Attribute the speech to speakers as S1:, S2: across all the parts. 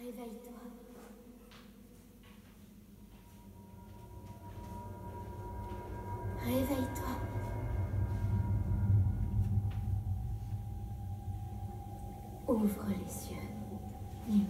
S1: Réveille-toi. Réveille-toi. Ouvre les yeux, Link.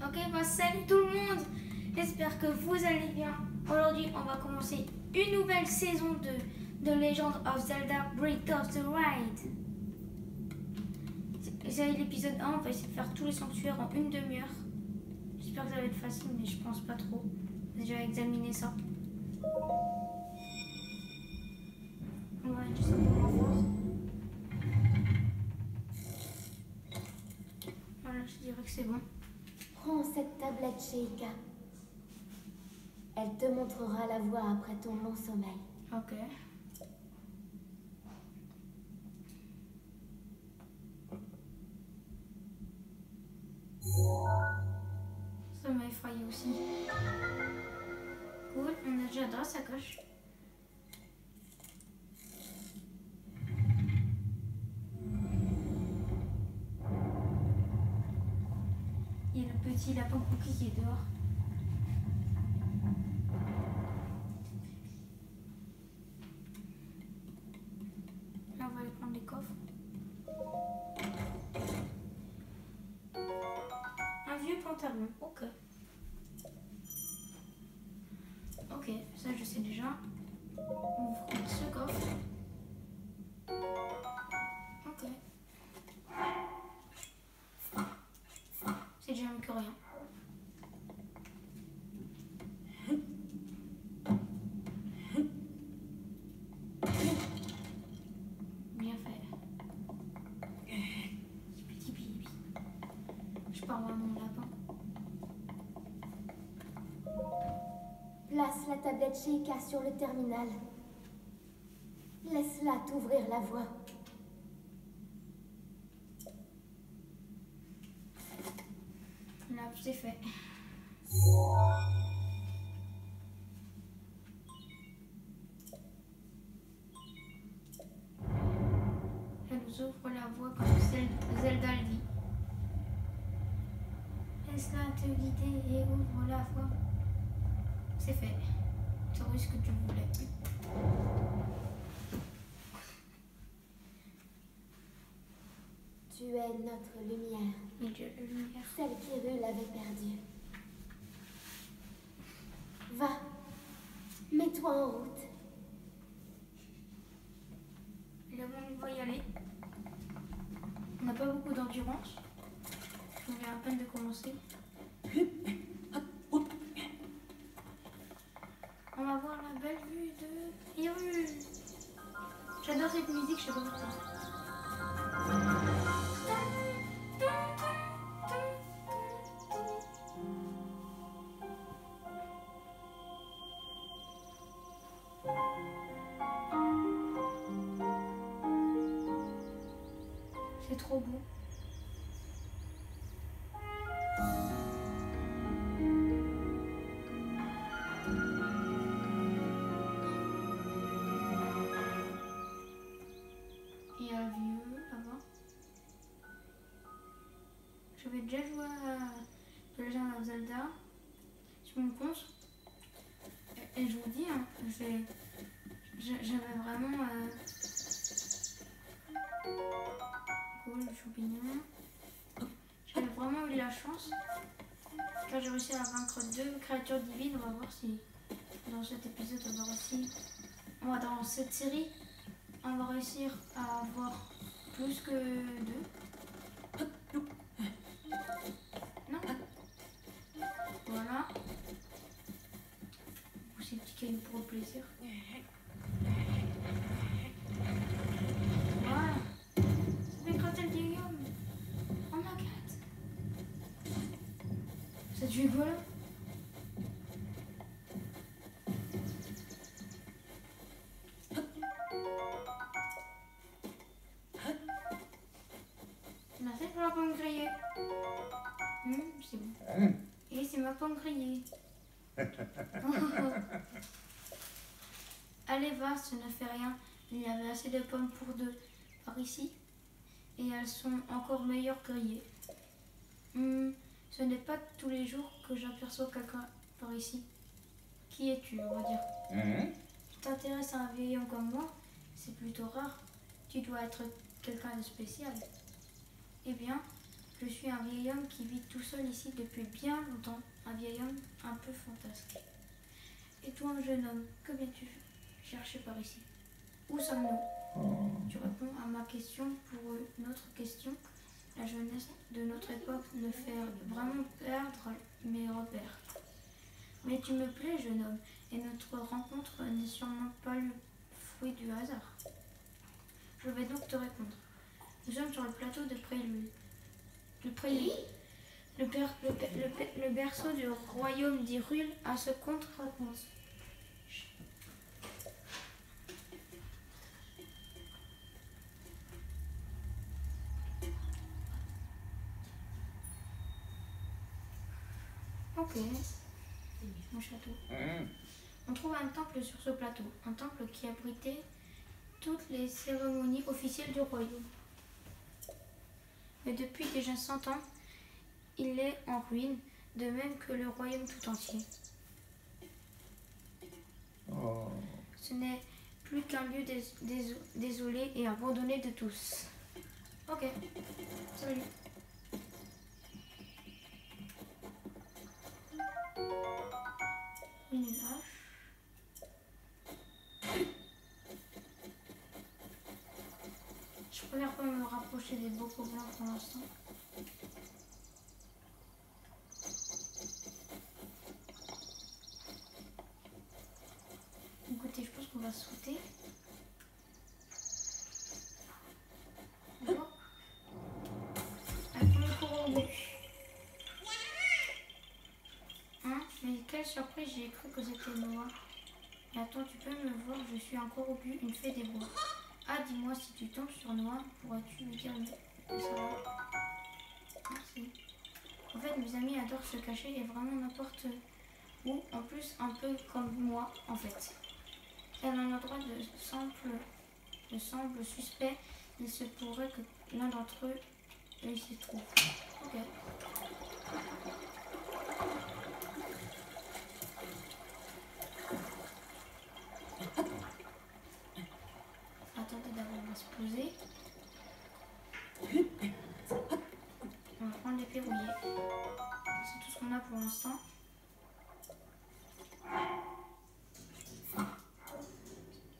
S2: Ok, salut tout le monde. J'espère que vous allez bien. Aujourd'hui, on va commencer une nouvelle saison de Legend of Zelda Breath of the Wild. C'est l'épisode 1, on va essayer de faire tous les sanctuaires en une demi-heure. J'espère que ça va être facile, mais je pense pas trop. J'ai déjà examiné ça. On va mettre ça pour l'enfant. Voilà, je dirais que c'est bon.
S1: Prends cette tablette, Sheikah. Elle te montrera la voie après ton long sommeil.
S2: Ok. Ça m'a effrayé aussi. Cool, on a déjà dans la sacoche. Il y a le petit lapin cookie qui est dehors. Là, on va aller prendre les coffres. Un vieux pantalon, ok. Ok, ça je sais déjà. On ouvre ce coffre. Ok. C'est déjà mieux que rien. Bien fait. Petit bibi. Je parle à mon lapin.
S1: Place la tablette Sheikah sur le terminal. Laisse-la t'ouvrir la voie.
S2: Là, c'est fait. Elle nous ouvre la voie comme Zelda le dit. Laisse-la te guider et ouvre la voie. C'est fait. Tu aurais ce que tu voulais.
S1: Tu es notre lumière.
S2: Et Dieu, la lumière.
S1: Celle qu'Hyrule avait perdue. Va, mets-toi en route.
S2: Là, on va y aller. On n'a pas beaucoup d'endurance. On vient à peine de commencer. On va voir la belle vue de Hyrule. J'adore cette musique, je sais pas pourquoi. C'est trop beau. Il y a un vieux là-bas. J'avais déjà joué à The Legend of Zelda sur mon compte. Et je vous dis, hein, j'avais vraiment... Cool, le champignon. J'avais vraiment eu la chance Car j'ai réussi à vaincre 2 créatures divines. On va voir si dans cet épisode on va réussir. Dans cette série, on va réussir à avoir plus que 2. Non. Voilà. Ces petits cailloux pour le plaisir. Voilà. Ça fait gratter le vieil homme. Oh ma cat. Ça tue quoi là? Merci pour la pomme grillée. C'est bon. Et c'est ma pomme grillée. Allez, va, ce ne fait rien. Il y avait assez de pommes pour 2 par ici. Et elles sont encore meilleures grillées. Ce n'est pas tous les jours que j'aperçois quelqu'un par ici. Qui es-tu, on va dire? Tu t'intéresses à un vieil homme comme moi? C'est plutôt rare. Tu dois être quelqu'un de spécial. Eh bien, je suis un vieil homme qui vit tout seul ici depuis bien longtemps. Un vieil homme un peu fantasque. Et toi, un jeune homme, que viens-tu chercher par ici? Où sommes-nous? Tu réponds à ma question pour une autre question. La jeunesse de notre époque me fait vraiment perdre mes repères. Mais tu me plais, jeune homme, et notre rencontre n'est sûrement pas le fruit du hasard. Je vais donc te répondre. Nous sommes sur le plateau de Prélude. Le berceau du royaume d'Hyrule à ce contre-réponse. Ok, mon château. On trouve un temple sur ce plateau, un temple qui abritait toutes les cérémonies officielles du royaume. Mais depuis déjà 100 ans, il est en ruine, de même que le royaume tout entier. Ce n'est plus qu'un lieu désolé et abandonné de tous. Ok, salut. Une hache. Je préfère pas me rapprocher des bocaux blancs pour l'instant. Écoutez, je pense qu'on va sauter. Bon. Attends, cours au bout. Hein? Mais quelle surprise, j'ai cru que c'était Noah. Mais attends, tu peux me voir, je suis encore au but, une fée des bois. Ah, dis-moi, si tu tombes sur Noah, pourrais-tu me dire où ça va? Merci. En fait, mes amis adorent se cacher et vraiment n'importe où, en plus un peu comme moi, en fait. Si un endroit semble suspect, il se pourrait que l'un d'entre eux y se trouve. Ok. Attendez d'abord, on va se poser. On va prendre l'épée rouillée. C'est tout ce qu'on a pour l'instant.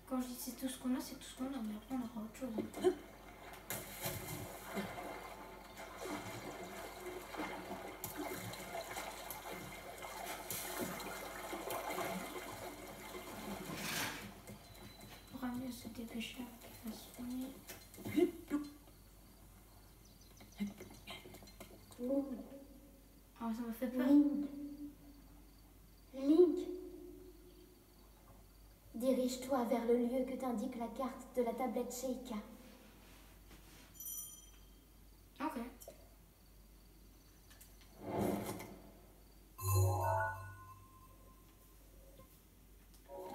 S2: Quand je dis c'est tout ce qu'on a, c'est tout ce qu'on a, mais après on aura autre chose. Il faudra mieux se dépêcher avant qu'il fasse finir. Ah, ça m'a fait peur.
S1: Link. Dirige-toi vers le lieu que t'indique la carte de la tablette Sheikah.
S2: Ok.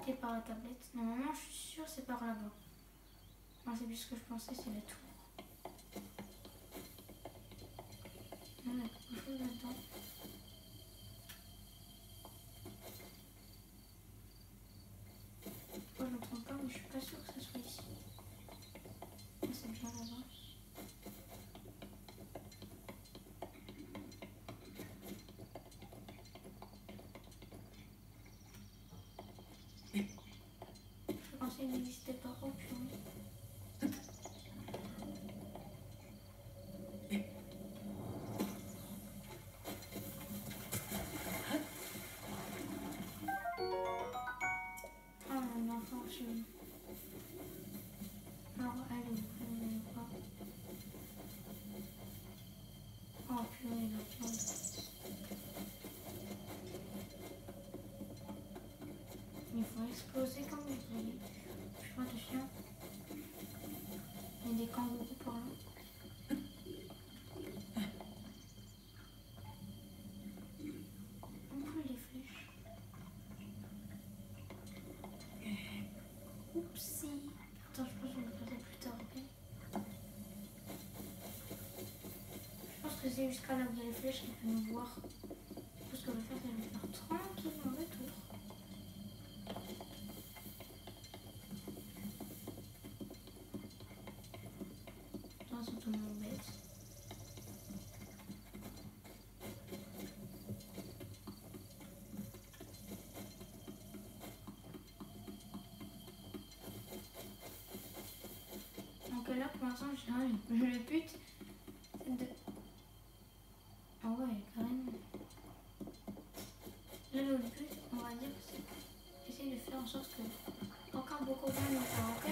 S2: T'es par la tablette. Normalement, je suis sûre c'est par là-bas. Non, c'est plus ce que je pensais, c'est la tour. Non, il y a quelque chose là-dedans. Moi, je ne me trompe pas, mais je suis pas sûre que ce soit ici. C'est bien là-bas. ça n'existait pas. Oh purée. Ah mon enfant, alors elle est pas. Oh purée, la plante. Il faut exploser comme vous voyez. Je vois des chiens. Il y a des kangourous par là. On peut les flèches. Oupsie. Attends, je pense que je vais le faire plus tard, ok? Je pense que c'est jusqu'à là où il y a les flèches qui peut nous voir. Tout ce qu'on va faire, c'est le faire tranquillement retour. Dans ce tout le monde bête. Donc là, pour l'instant, j'ai rien. Le but, c'est de... Ah ouais, carrément. Là, le but, on va dire, c'est essayer de faire en sorte que aucun beaucoup de nous soit ok.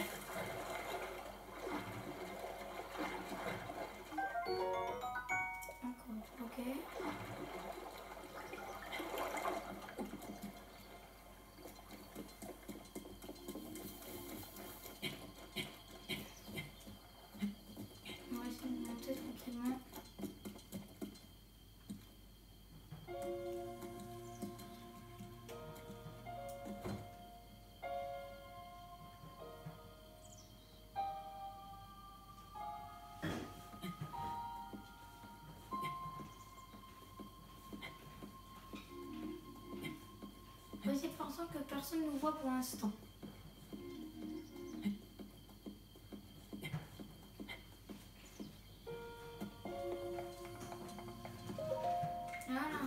S2: Encore, ok. On va essayer de monter tranquillement. On va essayer de faire en sorte que personne ne nous voit pour l'instant. Voilà.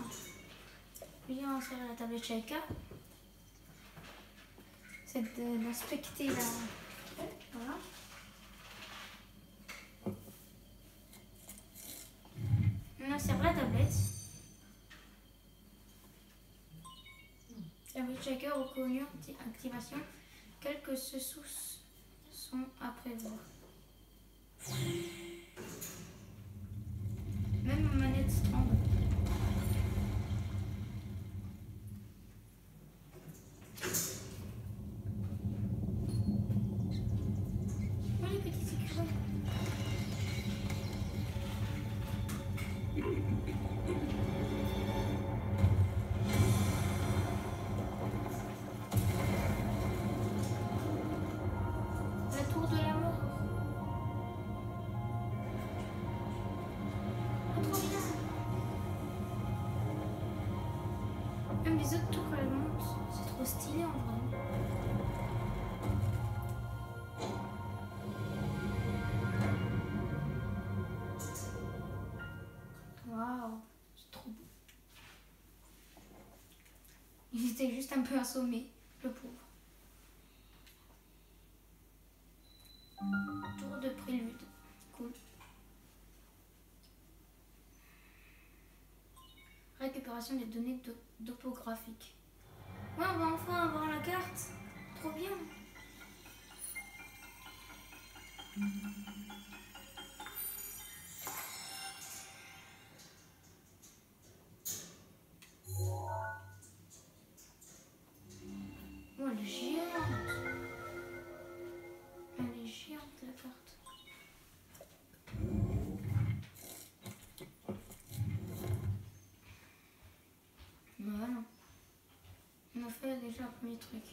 S2: Viens insérer la tablette Shaika. C'est d'inspecter la... Voilà. On insère la tablette. Tablette Shaika reconnue activation. Quelques sous sont à prévoir. Même ma manette tremble. Oh les petits écureuils. La tour de la mort. Oh, trop bien. Même les autres tours qu'elle monte, c'est trop stylé en vrai. Waouh, c'est trop beau. Il était juste un peu assommé, le pauvre. Tour de prélude. Cool. Récupération des données topographiques. Ouais, on va enfin avoir la carte. Trop bien. Oh, elle est géante. Elle est géante la carte. Voilà. On a fait déjà le premier truc.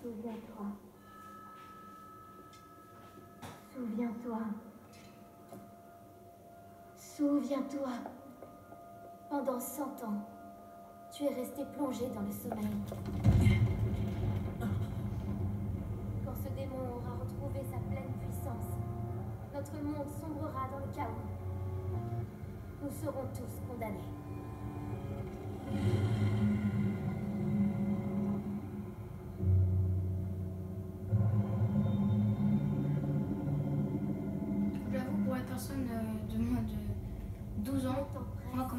S1: Souviens-toi. Souviens-toi. Souviens-toi. Pendant 100 ans, tu es resté plongé dans le sommeil. Quand ce démon aura retrouvé sa pleine puissance, notre monde sombrera dans le chaos. Nous serons tous condamnés.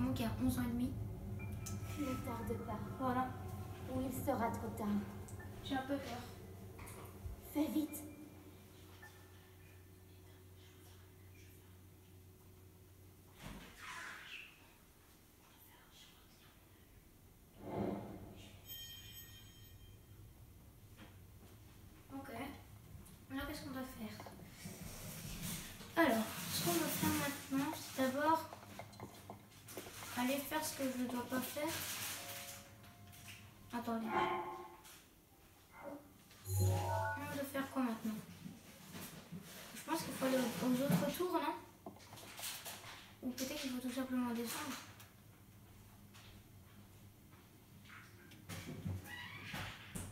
S2: moment qui a 11 ans et demi.
S1: Ne tarde pas,
S2: Voilà,
S1: ou il sera trop tard.
S2: j'ai un peu peur.
S1: Fais vite.
S2: Ok, là qu'est-ce qu'on doit faire? Alors, ce qu'on doit faire maintenant, c'est d'abord aller faire ce que je ne dois pas faire. Attendez. On doit faire quoi maintenant? Je pense qu'il faut aller aux autres tours, non? Ou peut-être qu'il faut tout simplement descendre.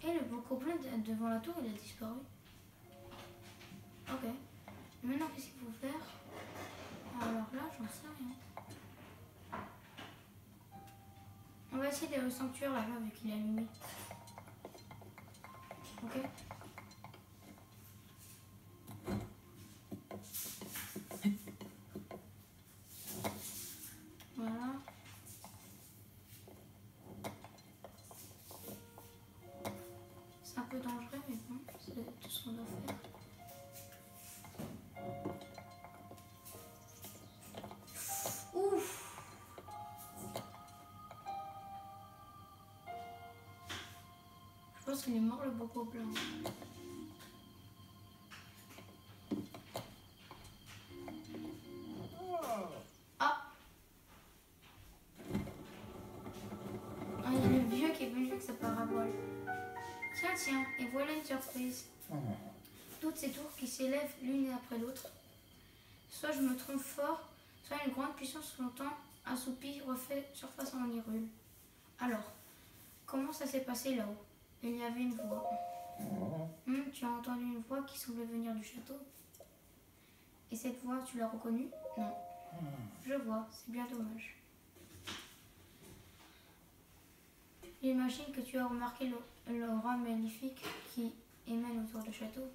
S2: Et le bokoblin devant la tour, il a disparu. Ok. Maintenant, qu'est-ce qu'il faut faire? Alors là, j'en sais rien. On va essayer d'aller au sanctuaire là-bas vu qu'il est allumé. Ok. Voilà. C'est un peu dangereux, mais bon, c'est tout ce qu'on doit faire. Ouf! Je pense qu'il est mort le bokoblin. Ah! Ah, il y a le vieux qui est venu avec sa parabole. Tiens, et voilà une surprise. Toutes ces tours qui s'élèvent l'une après l'autre. Soit je me trompe fort, soit une grande puissance longtemps assoupie refait surface en Hyrule. Alors, comment ça s'est passé là-haut? Il y avait une voix. Tu as entendu une voix qui semblait venir du château? Et cette voix, tu l'as reconnue? Non. Je vois, c'est bien dommage. J'imagine que tu as remarqué l'aura magnifique qui émane autour du château.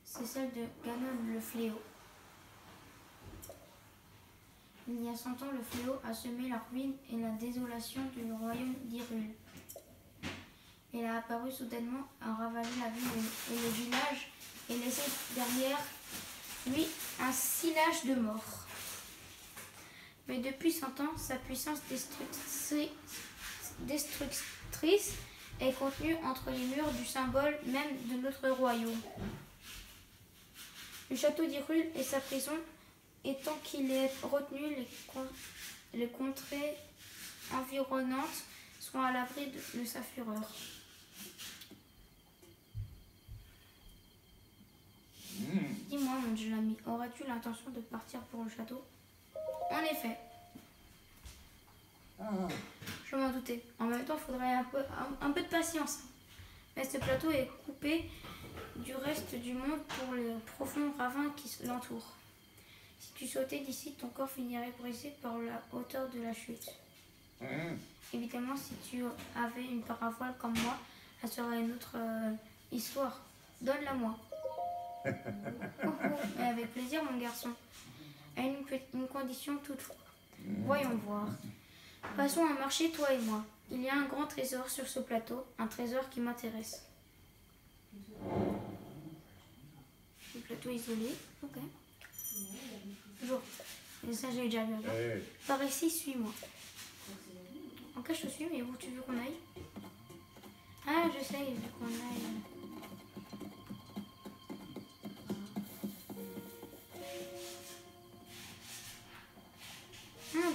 S2: C'est celle de Ganon le fléau. Il y a 100 ans, le fléau a semé la ruine et la désolation du royaume d'Hyrule. Il a apparu soudainement, a ravalé la ville et le village et laissé derrière lui un sillage de morts. Mais depuis 100 ans, sa puissance destructrice est contenue entre les murs du symbole même de notre royaume. Le château d'Hyrule est sa prison, et tant qu'il est retenu, les contrées environnantes sont à l'abri de sa fureur. Dis-moi, mon jeune ami, aurais-tu l'intention de partir pour le château? En effet. Je m'en doutais. En même temps, il faudrait un peu de patience. Mais ce plateau est coupé du reste du monde pour le profond ravin qui l'entoure. Si tu sautais d'ici, ton corps finirait brisé par la hauteur de la chute. Évidemment, si tu avais une paravoile comme moi, ça serait une autre histoire. Donne-la moi. Mais avec plaisir, mon garçon. À une condition toutefois. Voyons voir. Passons à marcher, toi et moi. Il y a un grand trésor sur ce plateau, un trésor qui m'intéresse. Le plateau isolé, ok. Bonjour. Et ça, j'ai déjà vu avant. Par ici, suis-moi. Ok, je te suis, mais où tu veux qu'on aille? Ah, je sais, il veut qu'on aille.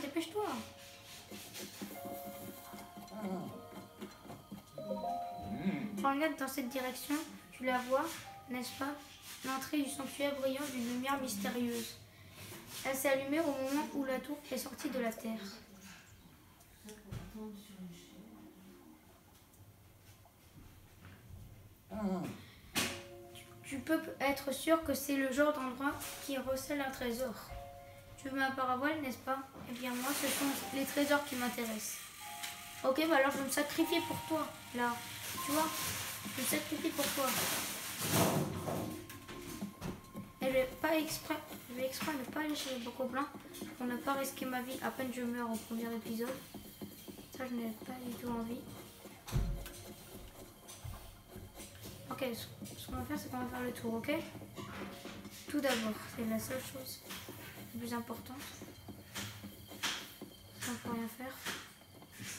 S2: Dépêche-toi. Regarde dans cette direction, tu la vois, n'est-ce pas? L'entrée du sanctuaire brillant d'une lumière mystérieuse. Elle s'est allumée au moment où la tour est sortie de la terre. Tu peux être sûr que c'est le genre d'endroit qui recèle un trésor. Tu veux ma parabole, n'est-ce pas? Eh bien moi, ce sont les trésors qui m'intéressent. Ok, bah alors je vais me sacrifier pour toi, là. Tu vois? Je me sacrifie pour toi. Et je vais pas exprès... Je vais exprès ne pas aller chez les Bocoblins pour ne pas risquer ma vie à peine je meurs au premier épisode. Ça, je n'ai pas du tout envie. Ok, ce qu'on va faire, c'est qu'on va faire le tour, ok? Tout d'abord, c'est la seule chose la plus importante. On ne peut rien faire.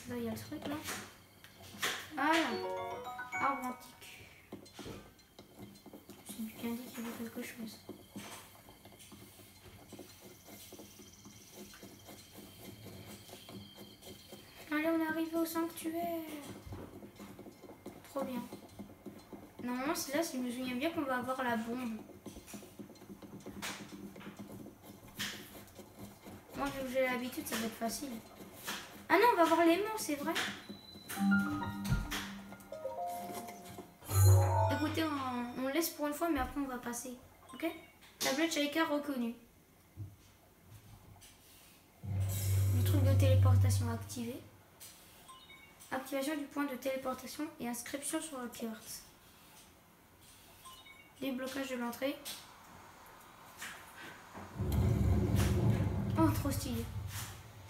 S2: Là, il y a le truc, là. Voilà. Arbre antique. J'ai bien dit qu'il y avait quelque chose. Allez, on est arrivé au sanctuaire. Trop bien. Normalement, c'est là, si je me souviens bien, qu'on va avoir la bombe. Moi, vu que j'ai l'habitude, ça va être facile. Ah non, on va voir l'aimant, c'est vrai. Écoutez, on laisse pour une fois, mais après, on va passer. Ok? Tablette Shaika reconnue. Le truc de téléportation activé. Activation du point de téléportation et inscription sur la carte. Déblocage de l'entrée. Oh, trop stylé.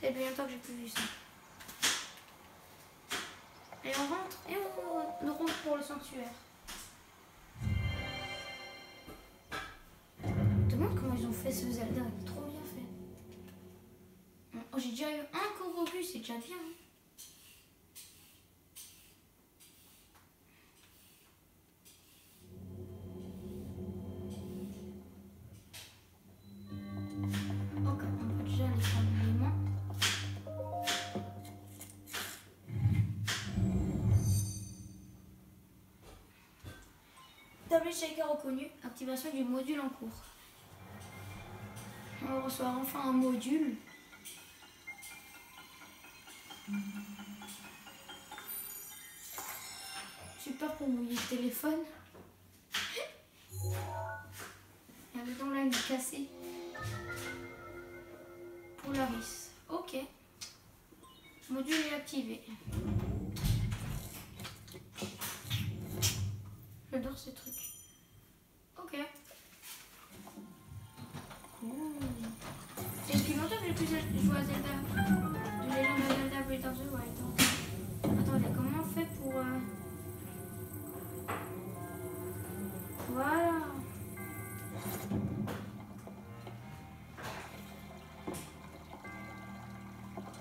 S2: Ça fait depuis longtemps que j'ai plus vu ça. Et on rentre et on rentre pour le sanctuaire. Je me demande comment ils ont fait ce Zelda. Il est trop bien fait. Oh, j'ai déjà eu un Korogu, c'est déjà bien. Hein. Tablette Shaika reconnue, activation du module en cours. On reçoit enfin un module. Super pour mouiller le téléphone. Il y avait dans l'œil cassé. Polaris. Ok. Module est activé. J'adore ces trucs. Ok. Cool. C'est depuis longtemps que j'ai plus joué à Zelda. De Legend of Zelda Breath of the Wild. Attendez, comment on fait pour... Voilà.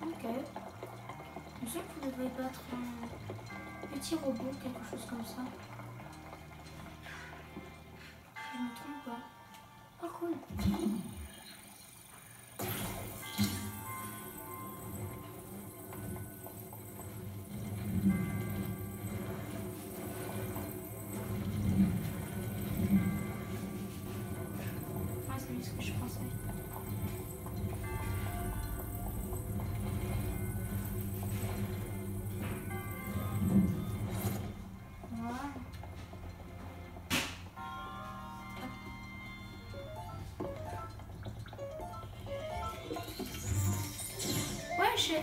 S2: Ok. Je sens que vous devez battre un petit robot, quelque chose comme ça. Je me trompe pas. Oh cool. Ouais, c'est ce que je pensais.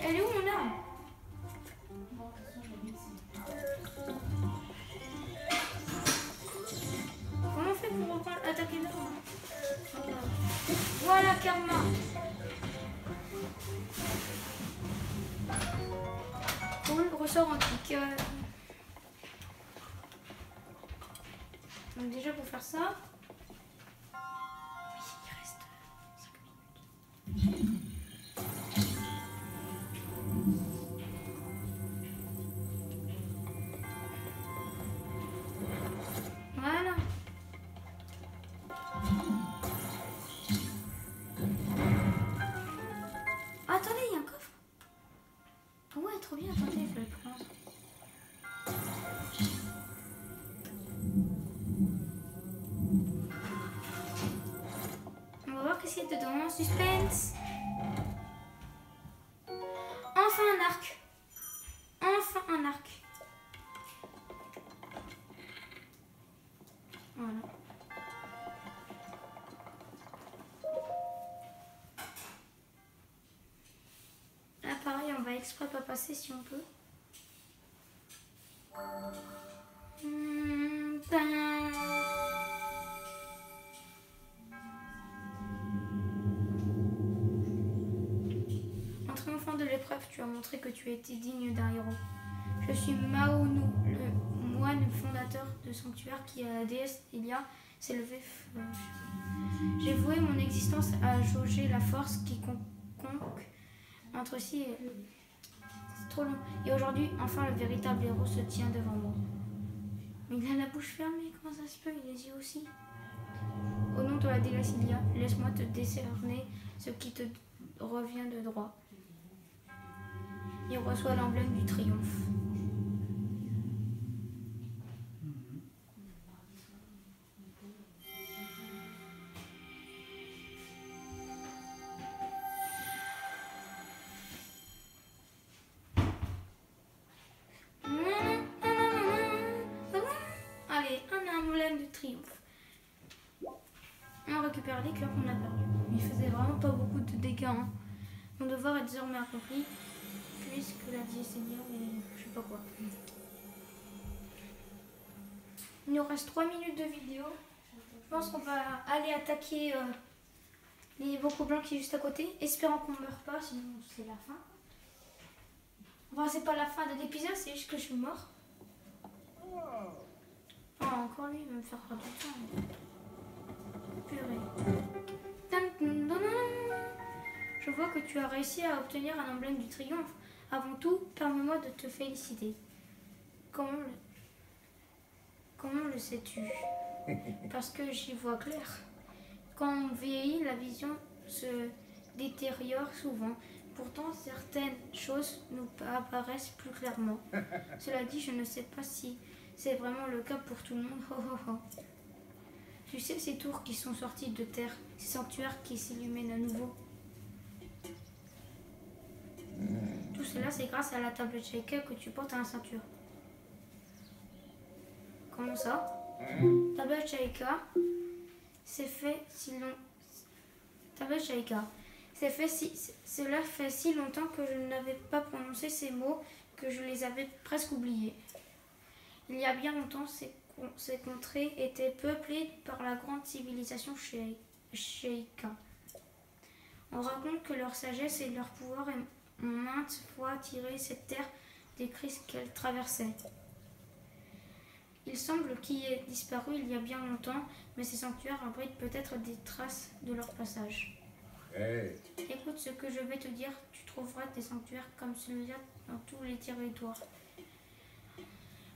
S2: Elle est où mon arme? Comment on fait pour reprendre attaquer l'arme? Voilà Karma. Cool, ressort antique. Donc déjà pour faire ça. Oui, il reste 5 minutes. Voilà. Attendez, il y a un coffre. Ouais, trop bien. Attendez, je vais le prendre. On va voir qu'est-ce qu'il y a dedans. Suspense. Enfin un arc. Enfin un arc. Voilà. Là pareil, on va exprès pas passer si on peut. épreuves, tu as montré que tu étais digne d'un héros. Je suis Maonu, le moine fondateur de sanctuaire qui, à la déesse Elia, s'est levé. J'ai voué mon existence à jauger la force qui conque entre si et... C'est trop long. Et aujourd'hui, enfin, le véritable héros se tient devant moi. Mais il a la bouche fermée, comment ça se peut? Il a les yeux aussi. Au nom de la déesse Elia, laisse-moi te décerner ce qui te revient de droit. Il reçoit l'emblème du triomphe. Allez, un emblème de triomphe. On récupère les cœurs qu'on a perdus. Il faisait vraiment pas beaucoup de dégâts. Hein. Mon devoir est désormais accompli, puisque la déesse Elia et je sais pas quoi. Il nous reste 3 minutes de vidéo. Je pense qu'on va aller attaquer les bocaux blancs qui est juste à côté, espérant qu'on ne meurt pas, sinon c'est la fin. Enfin, c'est pas la fin de l'épisode, c'est juste que je suis mort. Oh, encore lui, il va me faire perdre du temps. Purée. Je vois que tu as réussi à obtenir un emblème du triomphe. Avant tout, permets-moi de te féliciter. Comment le sais-tu? Parce que j'y vois clair. Quand on vieillit, la vision se détériore souvent. Pourtant, certaines choses nous apparaissent plus clairement. Cela dit, je ne sais pas si c'est vraiment le cas pour tout le monde. Oh, oh, oh. Tu sais ces tours qui sont sorties de terre, ces sanctuaires qui s'illuminent à nouveau. Tout cela, c'est grâce à la tablette Sheikah que tu portes à la ceinture. Comment ça? Tablette Sheikah, c'est fait si long... Tablette Sheikah. Cela fait si longtemps que je n'avais pas prononcé ces mots que je les avais presque oubliés. Il y a bien longtemps, ces contrées étaient peuplées par la grande civilisation Sheikah. On raconte que leur sagesse et leur pouvoir ont maintes fois tiré cette terre des crises qu'elle traversait. Il semble qu'il ait disparu il y a bien longtemps, mais ces sanctuaires abritent peut-être des traces de leur passage. Hey. Écoute ce que je vais te dire, tu trouveras des sanctuaires comme celui-là dans tous les territoires.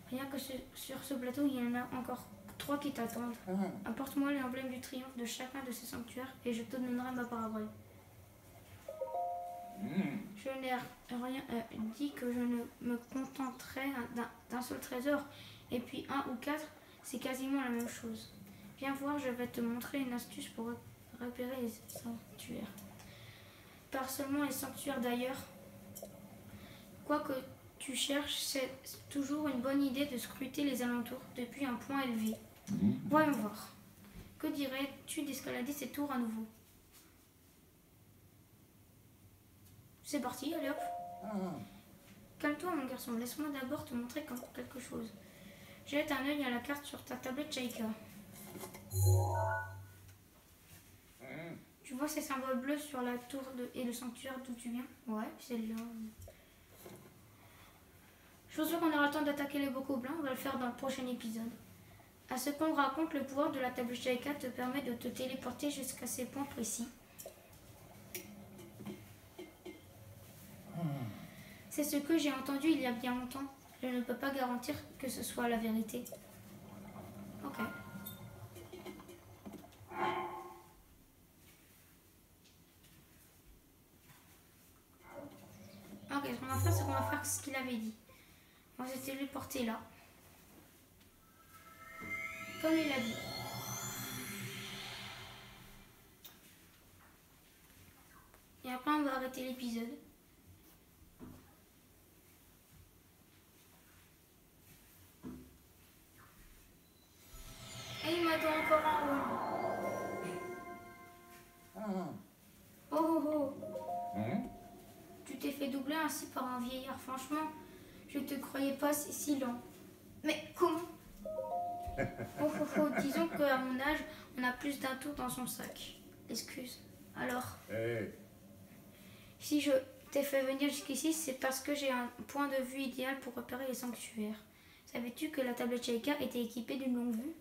S2: Rien que sur ce plateau, il y en a encore 3 qui t'attendent. Apporte-moi l'emblème du triomphe de chacun de ces sanctuaires et je te donnerai ma parabole. Je n'ai rien dit que je ne me contenterais d'un seul trésor. Et puis 1 ou 4, c'est quasiment la même chose. Viens voir, je vais te montrer une astuce pour repérer les sanctuaires. Pas seulement les sanctuaires d'ailleurs. Quoi que tu cherches, c'est toujours une bonne idée de scruter les alentours depuis un point élevé. Voyons voir. Que dirais-tu d'escalader ces tours à nouveau? C'est parti, allez hop. Calme-toi mon garçon, laisse-moi d'abord te montrer quelque chose. Jette un œil à la carte sur ta tablette Sheikah. Tu vois ces symboles bleus sur la tour et le sanctuaire d'où tu viens? Ouais, c'est là. Je suis sûr qu'on aura le temps d'attaquer les bocaux blancs, on va le faire dans le prochain épisode. À ce qu'on raconte, le pouvoir de la tablette Sheikah te permet de te téléporter jusqu'à ces points précis. C'est ce que j'ai entendu il y a bien longtemps. Je ne peux pas garantir que ce soit la vérité. Ok. Ok, ce qu'on va faire, c'est qu'on va faire ce qu'il avait dit. On va se téléporter là. Comme il a dit. Et après, on va arrêter l'épisode. Et il m'attend encore en haut. Oh oh oh. Tu t'es fait doubler ainsi par un vieillard. Franchement, je te croyais pas si lent. Mais comment? Oh oh oh. Disons qu'à mon âge, on a plus d'un tour dans son sac. Excuse. Alors, si je t'ai fait venir jusqu'ici, c'est parce que j'ai un point de vue idéal pour repérer les sanctuaires. Savais-tu que la tablette Sheikah était équipée d'une longue vue?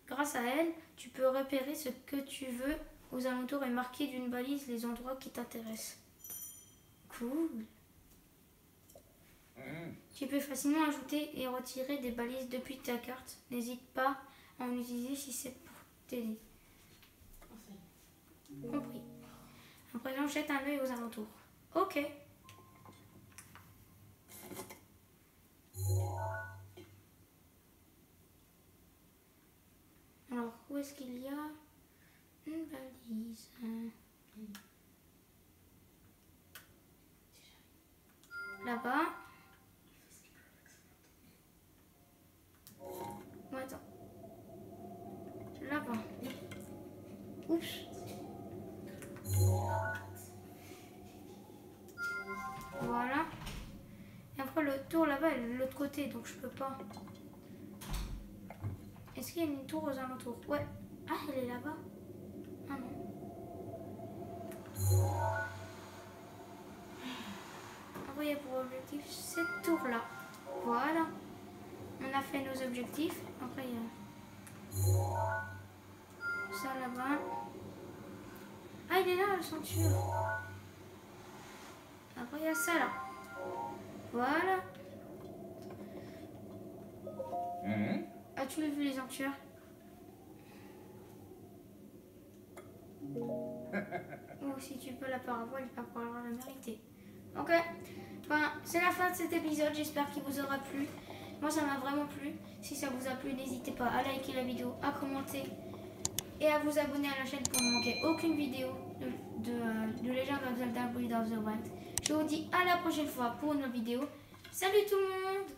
S2: Grâce à elle, tu peux repérer ce que tu veux aux alentours et marquer d'une balise les endroits qui t'intéressent. Cool. Tu peux facilement ajouter et retirer des balises depuis ta carte. N'hésite pas à en utiliser si c'est pour t'aider. Compris. À présent, jette un œil aux alentours. Ok. Alors, où est-ce qu'il y a une balise? Là-bas. Oh, attends. Là-bas. Oups. Voilà. Et après, le tour là-bas, elle est de l'autre côté, donc je peux pas. Est-ce qu'il y a une tour aux alentours? Ouais. Ah, elle est là-bas. Ah non. Envoyer pour objectif cette tour-là. Voilà. On a fait nos objectifs. Après, il y a ça là-bas. Ah, il est là, le sanctuaire. Après, il y a ça là. Voilà. As-tu vu les sanctuaires? Ou si tu peux la parabole, il va falloir la mériter. Ok. Enfin, c'est la fin de cet épisode. J'espère qu'il vous aura plu. Moi, ça m'a vraiment plu. Si ça vous a plu, n'hésitez pas à liker la vidéo, à commenter et à vous abonner à la chaîne pour ne manquer aucune vidéo de Legend of Zelda Breath of the Wild. Je vous dis à la prochaine fois pour une nouvelle vidéo. Salut tout le monde!